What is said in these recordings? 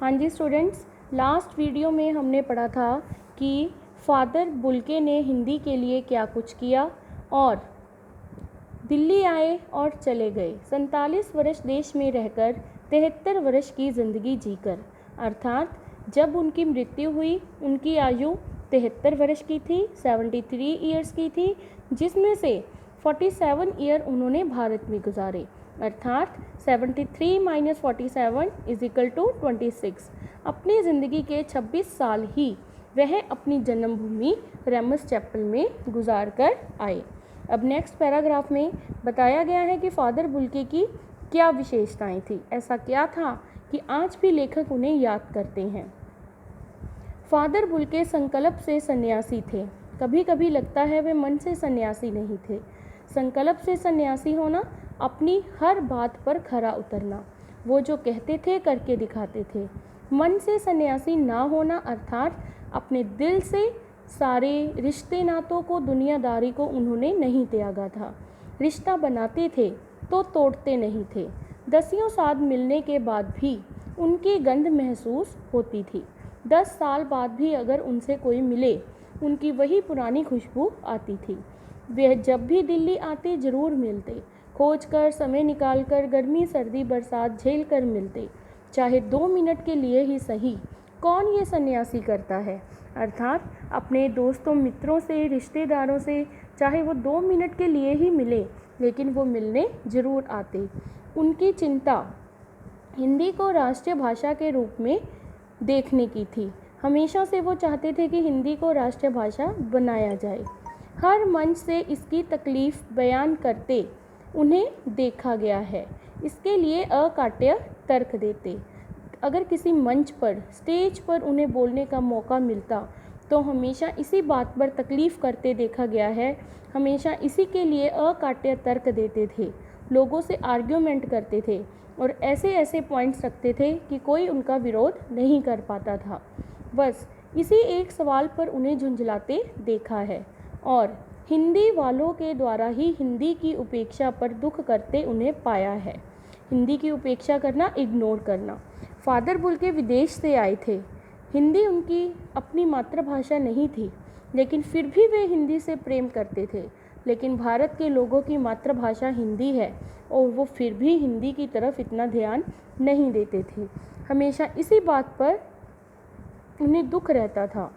हाँ जी students, last video में हमने पढ़ा था कि फादर बुल्के ने हिंदी के लिए क्या कुछ किया और दिल्ली आए और चले गए 47 वर्ष देश में रहकर 73 वर्ष की ज़िंदगी जीकर, अर्थात जब उनकी मृत्यु हुई उनकी आयु 73 वर्ष की थी, 73 ईयर्स की थी, जिसमें से 47 ईयर उन्होंने भारत में गुजारे, अर्थात 73 - 47 = 26। अपनी ज़िंदगी के 26 साल ही वह अपनी जन्मभूमि रेमस चैपल में गुजार कर आए। अब नेक्स्ट पैराग्राफ में बताया गया है कि फादर बुल्के की क्या विशेषताएं थी। ऐसा क्या था कि आज भी लेखक उन्हें याद करते हैं। फादर बुल्के संकल्प से सन्यासी थे। कभी कभी लगता है वे मन से सन्यासी नहीं थे। संकल्प से सन्यासी होना, अपनी हर बात पर खरा उतरना, वो जो कहते थे करके दिखाते थे। मन से सन्यासी ना होना अर्थात अपने दिल से सारे रिश्ते नातों को, दुनियादारी को उन्होंने नहीं त्यागा था। रिश्ता बनाते थे तो तोड़ते नहीं थे। 10 साल मिलने के बाद भी उनकी गंध महसूस होती थी। 10 साल बाद भी अगर उनसे कोई मिले, उनकी वही पुरानी खुशबू आती थी। वे जब भी दिल्ली आते ज़रूर मिलते, खोज कर, समय निकाल कर, गर्मी सर्दी बरसात झेल कर मिलते, चाहे 2 मिनट के लिए ही सही। कौन ये सन्यासी करता है, अर्थात अपने दोस्तों मित्रों से, रिश्तेदारों से, चाहे वो 2 मिनट के लिए ही मिले, लेकिन वो मिलने ज़रूर आते। उनकी चिंता हिंदी को राष्ट्रीय भाषा के रूप में देखने की थी। हमेशा से वो चाहते थे कि हिंदी को राष्ट्रीय भाषा बनाया जाए। हर मंच से इसकी तकलीफ़ बयान करते उन्हें देखा गया है। इसके लिए अकाट्य तर्क देते। अगर किसी मंच पर, स्टेज पर उन्हें बोलने का मौका मिलता तो हमेशा इसी बात पर तकलीफ़ करते देखा गया है। हमेशा इसी के लिए अकाट्य तर्क देते थे, लोगों से आर्ग्यूमेंट करते थे और ऐसे ऐसे पॉइंट्स रखते थे कि कोई उनका विरोध नहीं कर पाता था। बस इसी एक सवाल पर उन्हें झुंझलाते देखा है और हिंदी वालों के द्वारा ही हिंदी की उपेक्षा पर दुख करते उन्हें पाया है। हिंदी की उपेक्षा करना, इग्नोर करना। फादर बुल्के विदेश से आए थे। हिंदी उनकी अपनी मातृभाषा नहीं थी, लेकिन फिर भी वे हिंदी से प्रेम करते थे। लेकिन भारत के लोगों की मातृभाषा हिंदी है और वो फिर भी हिंदी की तरफ इतना ध्यान नहीं देते थे। हमेशा इसी बात पर उन्हें दुख रहता था।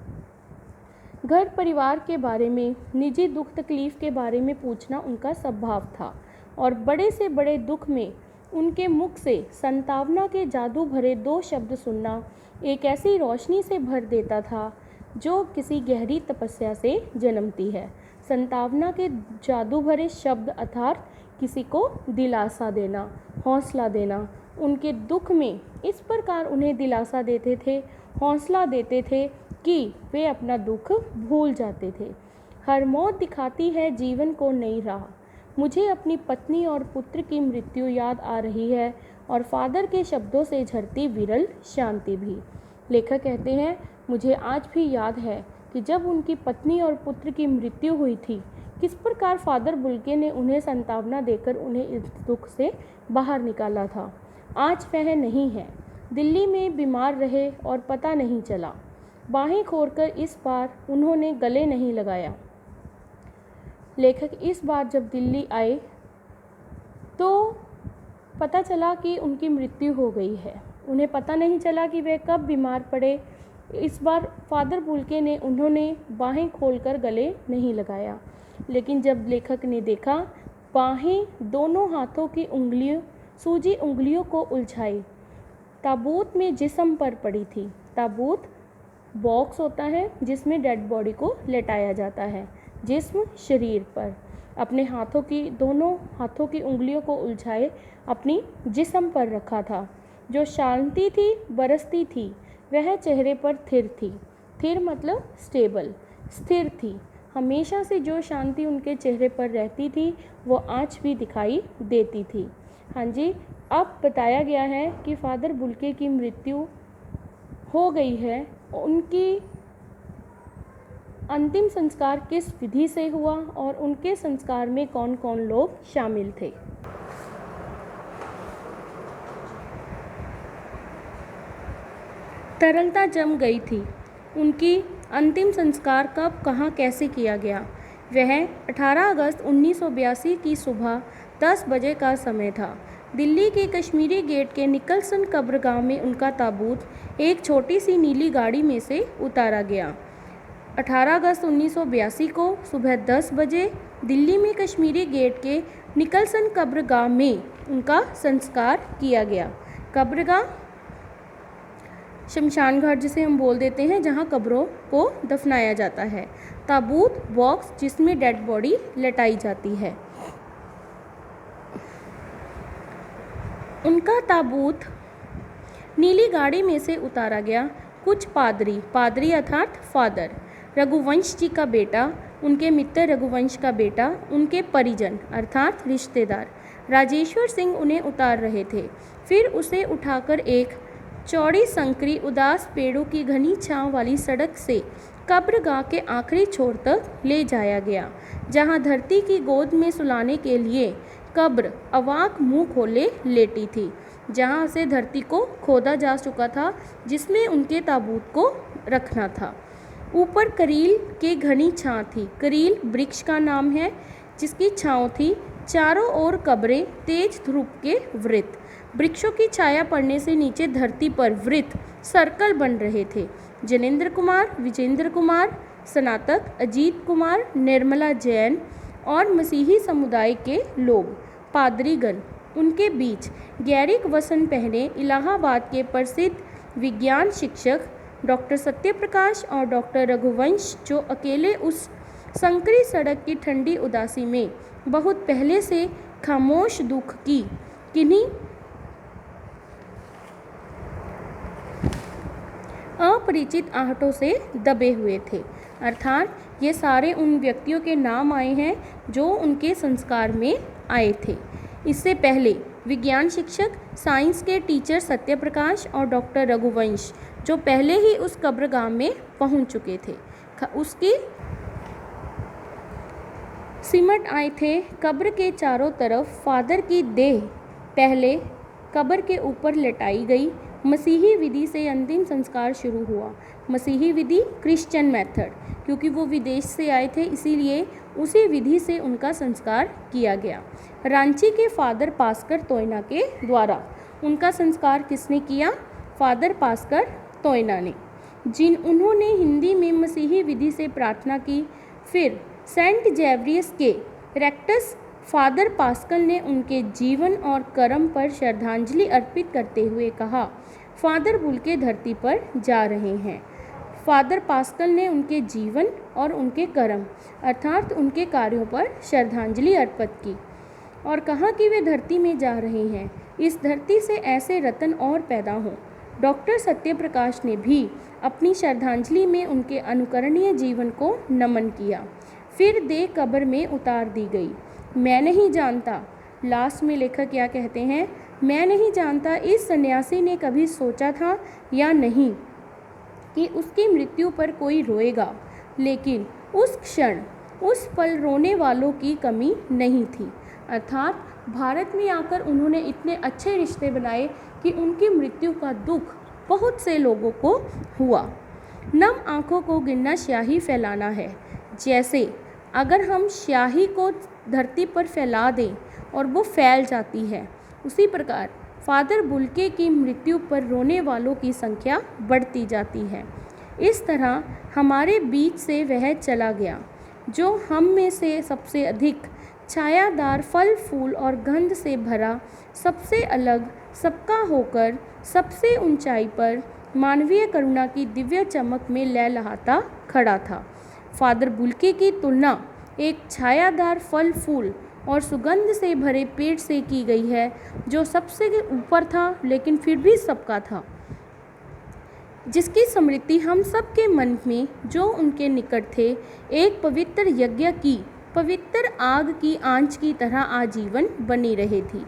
घर परिवार के बारे में, निजी दुख तकलीफ़ के बारे में पूछना उनका स्वभाव था और बड़े से बड़े दुख में उनके मुख से संतावना के जादू भरे 2 शब्द सुनना एक ऐसी रोशनी से भर देता था जो किसी गहरी तपस्या से जन्मती है। संतावना के जादू भरे शब्द अर्थात किसी को दिलासा देना, हौसला देना। उनके दुख में इस प्रकार उन्हें दिलासा देते थे, हौसला देते थे कि वे अपना दुख भूल जाते थे। हर मौत दिखाती है जीवन को नई राह। मुझे अपनी पत्नी और पुत्र की मृत्यु याद आ रही है और फादर के शब्दों से झरती विरल शांति भी। लेखक कहते हैं, मुझे आज भी याद है कि जब उनकी पत्नी और पुत्र की मृत्यु हुई थी, किस प्रकार फादर बुल्के ने उन्हें सांत्वना देकर उन्हें इस दुख से बाहर निकाला था। आज वह नहीं है, दिल्ली में बीमार रहे और पता नहीं चला। बाहें खोलकर इस बार उन्होंने गले नहीं लगाया। लेखक इस बार जब दिल्ली आए तो पता चला कि उनकी मृत्यु हो गई है। उन्हें पता नहीं चला कि वे कब बीमार पड़े। इस बार फादर बुल्के ने उन्होंने बाहें खोलकर गले नहीं लगाया, लेकिन जब लेखक ने देखा, बाहें दोनों हाथों की उंगलियों, सूजी उंगलियों को उलझाई ताबूत में जिस्म पर पड़ी थी। ताबूत बॉक्स होता है जिसमें डेड बॉडी को लेटाया जाता है, जिस्म शरीर पर। अपने हाथों की, दोनों हाथों की उंगलियों को उलझाए अपनी जिस्म पर रखा था। जो शांति थी, बरसती थी, वह चेहरे पर थिर थी। थिर मतलब स्टेबल, स्थिर थी। हमेशा से जो शांति उनके चेहरे पर रहती थी वो आज भी दिखाई देती थी। हाँ जी, अब बताया गया है कि फादर बुल्के की मृत्यु हो गई है। उनकी अंतिम संस्कार किस विधि से हुआ और उनके संस्कार में कौन कौन लोग शामिल थे। तरलता जम गई थी। उनकी अंतिम संस्कार कब, कहाँ, कैसे किया गया? वह 18 अगस्त 1982 की सुबह 10 बजे का समय था। दिल्ली के कश्मीरी गेट के निकलसन कब्रगाह में उनका ताबूत एक छोटी सी नीली गाड़ी में से उतारा गया। 18 अगस्त 1982 को सुबह 10 बजे दिल्ली में कश्मीरी गेट के निकलसन कब्रगाह में उनका संस्कार किया गया। कब्रगाह शमशान घाट जिसे हम बोल देते हैं, जहां कब्रों को दफनाया जाता है। ताबूत बॉक्स जिसमें डेड बॉडी लटाई जाती है। उनका ताबूत नीली गाड़ी में से उतारा गया। कुछ पादरी अर्थात फादर, रघुवंश जी का बेटा, उनके मित्र रघुवंश का बेटा, उनके परिजन अर्थात रिश्तेदार राजेश्वर सिंह उन्हें उतार रहे थे। फिर उसे उठाकर एक चौड़ी संकरी उदास पेड़ों की घनी छांव वाली सड़क से कब्रगाह के आखिरी छोर तक ले जाया गया, जहां धरती की गोद में सुलाने के लिए कब्र अवाक मुंह खोले लेटी थी, जहां से धरती को खोदा जा चुका था, जिसमें उनके ताबूत को रखना था। ऊपर करील के घनी छां थी। करील वृक्ष का नाम है जिसकी छांव थी। चारों ओर कब्रें तेज ध्रुव के वृत्त, वृक्षों की छाया पड़ने से नीचे धरती पर वृत्त सर्कल बन रहे थे। जनेंद्र कुमार, विजेंद्र कुमार, स्नातक अजीत कुमार, निर्मला जैन और मसीही समुदाय के लोग, पादरीगण, उनके बीच गैरिक वसन पहने इलाहाबाद के प्रसिद्ध विज्ञान शिक्षक डॉक्टर सत्यप्रकाश और डॉक्टर रघुवंश, जो अकेले उस संकरी सड़क की ठंडी उदासी में बहुत पहले से खामोश दुख की किन्हीं अपरिचित आहटों से दबे हुए थे। अर्थात ये सारे उन व्यक्तियों के नाम आए हैं जो उनके संस्कार में आए थे। इससे पहले विज्ञान शिक्षक, साइंस के टीचर सत्यप्रकाश और डॉक्टर रघुवंश, जो पहले ही उस कब्रगाह में पहुंच चुके थे, उसकी सिमट आए थे। कब्र के चारों तरफ फादर की देह पहले कब्र के ऊपर लटाई गई। मसीही विधि से अंतिम संस्कार शुरू हुआ। मसीही विधि क्रिश्चियन मेथड, क्योंकि वो विदेश से आए थे, इसीलिए उसी विधि से उनका संस्कार किया गया। रांची के फादर पास्कर तोयना के द्वारा उनका संस्कार किसने किया? फादर पास्कर तोयना ने, उन्होंने हिंदी में मसीही विधि से प्रार्थना की। फिर सेंट जेवरियस के रेक्टस फादर पास्कल ने उनके जीवन और कर्म पर श्रद्धांजलि अर्पित करते हुए कहा, फादर बुल्के धरती पर जा रहे हैं। फादर पास्कल ने उनके जीवन और उनके कर्म अर्थात उनके कार्यों पर श्रद्धांजलि अर्पित की और कहा कि वे धरती में जा रहे हैं, इस धरती से ऐसे रत्न और पैदा हों। डॉक्टर सत्यप्रकाश ने भी अपनी श्रद्धांजलि में उनके अनुकरणीय जीवन को नमन किया। फिर देह कब्र में उतार दी गई। मैं नहीं जानता, लास्ट में लेखक क्या कहते हैं, मैं नहीं जानता इस सन्यासी ने कभी सोचा था या नहीं कि उसकी मृत्यु पर कोई रोएगा, लेकिन उस क्षण उस पल रोने वालों की कमी नहीं थी। अर्थात भारत में आकर उन्होंने इतने अच्छे रिश्ते बनाए कि उनकी मृत्यु का दुख बहुत से लोगों को हुआ। नम आँखों को गिनना स्याही फैलाना है। जैसे अगर हम स्याही को धरती पर फैला दें और वो फैल जाती है, उसी प्रकार फादर बुल्के की मृत्यु पर रोने वालों की संख्या बढ़ती जाती है। इस तरह हमारे बीच से वह चला गया जो हम में से सबसे अधिक छायादार, फल फूल और गंध से भरा, सबसे अलग, सबका होकर सबसे ऊंचाई पर मानवीय करुणा की दिव्य चमक में लहलहाता खड़ा था। फादर बुल्के की तुलना एक छायादार, फल फूल और सुगंध से भरे पेड़ से की गई है, जो सबसे ऊपर था लेकिन फिर भी सबका था, जिसकी स्मृति हम सबके मन में, जो उनके निकट थे, एक पवित्र यज्ञ की पवित्र आग की आंच की तरह आजीवन बनी रही थी।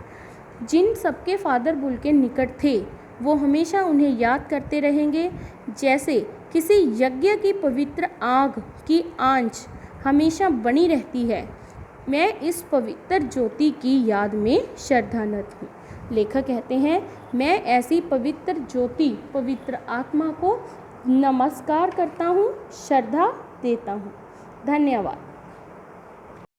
जिन सबके फादर बुल्के निकट थे, वो हमेशा उन्हें याद करते रहेंगे, जैसे किसी यज्ञ की पवित्र आग की आंच हमेशा बनी रहती है। मैं इस पवित्र ज्योति की याद में श्रद्धानत हूँ। लेखक कहते हैं, मैं ऐसी पवित्र ज्योति, पवित्र आत्मा को नमस्कार करता हूँ, श्रद्धा देता हूँ। धन्यवाद।